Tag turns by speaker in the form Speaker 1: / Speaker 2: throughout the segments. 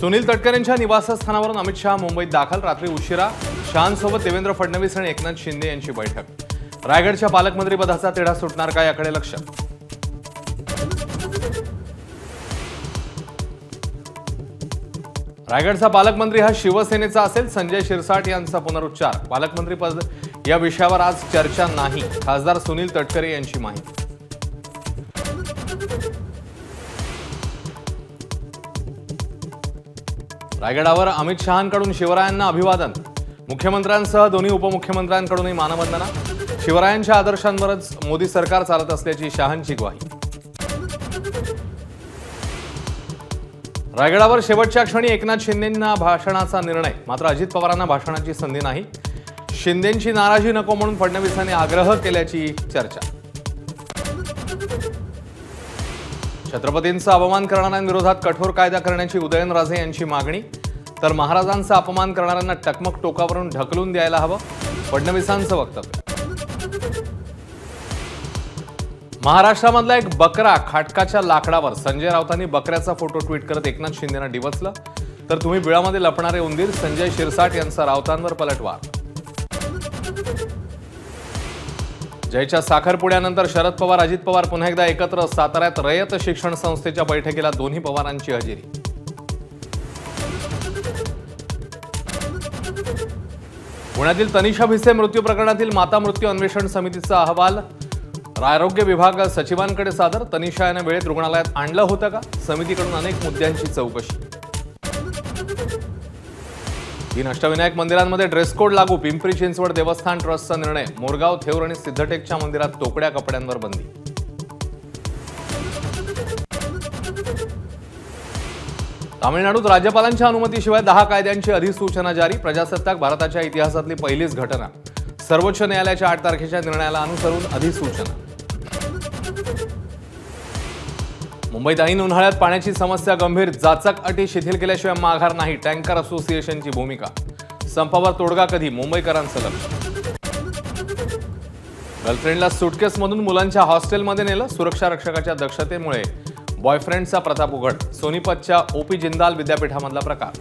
Speaker 1: सुनील तटकरेंच्या निवासस्थानावरून अमित शहा मुंबईत दाखल। रात्री उशिरा शहांसोबत देवेंद्र फडणवीस आणि एकनाथ शिंदे यांची बैठक। रायगडच्या पालकमंत्री पदाचा तिढा सुटणार का याकडे लक्ष। रायगडचा पालकमंत्री हा शिवसेनेचा असेल, संजय शिरसाट यांचा पुनरुच्चार। पालकमंत्री पद या विषयावर आज चर्चा नाही, खासदार सुनील तटकरे यांची माहिती। रायगडावर अमित शहांकडून शिवरायांना अभिवादन। मुख्यमंत्र्यांसह दोन्ही उपमुख्यमंत्र्यांकडूनही मानवंदना। शिवरायांच्या आदर्शांवरच मोदी सरकार चालत असल्याची शहांची ग्वाही। रायगडावर शेवटच्या क्षणी एकनाथ शिंदेंना भाषणाचा निर्णय, मात्र अजित पवारांना भाषणाची संधी नाही। शिंदेंची नाराजी नको म्हणून फडणवीसांनी आग्रह केल्याची चर्चा। छत्रपतींचा अपमान करणाऱ्यांविरोधात कठोर कायदा करण्याची उदयनराजे यांची मागणी, तर महाराजांचा अपमान करणाऱ्यांना टकमक टोकावरून ढकलून द्यायला हवं, फडणवीसांचं वक्तव्य। महाराष्ट्रामधला एक बकरा खाटकाच्या लाकडावर, संजय राऊतांनी बकऱ्याचा फोटो ट्विट करत एकनाथ शिंदेंना डिवचलं, तर तुम्ही बिळामध्ये लपणारे उंदीर, संजय शिरसाट यांचा राऊतांवर पलटवार। जयच्या साखरपुड्यानंतर शरद पवार अजित पवार पुन्हा एकदा एकत्र। साताऱ्यात रयत शिक्षण संस्थेच्या बैठकीला दोन्ही पवारांची हजेरी। पुण्यातील तनिषा भिसे मृत्यू प्रकरणातील माता मृत्यू अन्वेषण समितीचा अहवाल आरोग्य विभाग सचिवांकडे सादर। तनिषा यांना वेळेत रुग्णालयात आणलं होतं का? समितीकडून अनेक मुद्द्यांची चौकशी। 3 अष्टविनायक मंदिरांमध्ये ड्रेस कोड लागू, पिंपरी चिंचवड देवस्थान ट्रस्टचा निर्णय। मोरगाव, थेऊर आणि सिद्धटेकच्या मंदिरात तोकड्या कपड्यांवर बंदी। तामिळनाडूत राज्यपालांच्या अनुमतीशिवाय 10 कायद्यांची अधिसूचना जारी। प्रजासत्ताक भारताच्या इतिहासातली पहिलीच घटना। सर्वोच्च न्यायालयाच्या 8 तारखेच्या निर्णयाला अनुसरून अधिसूचना। मुंबईत ऐन उन्हाळ्यात पाण्याची समस्या गंभीर, जाचक अटी शिथिल केल्याशिवाय माघार नाही, टँकर असोसिएशनची भूमिका। संपावर तोडगा कधी, मुंबईकरांचं लक्ष। गर्लफ्रेंडला सुटकेसमधून मुलांच्या हॉस्टेलमध्ये नेलं, सुरक्षा रक्षकाच्या दक्षतेमुळे बॉयफ्रेंडचा प्रताप उघड। सोनीपतच्या ओपी जिंदाल विद्यापीठामधला प्रकार।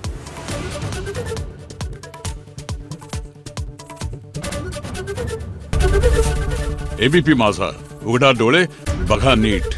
Speaker 2: एबीपी माझा, उघडा डोळे बघा नीट।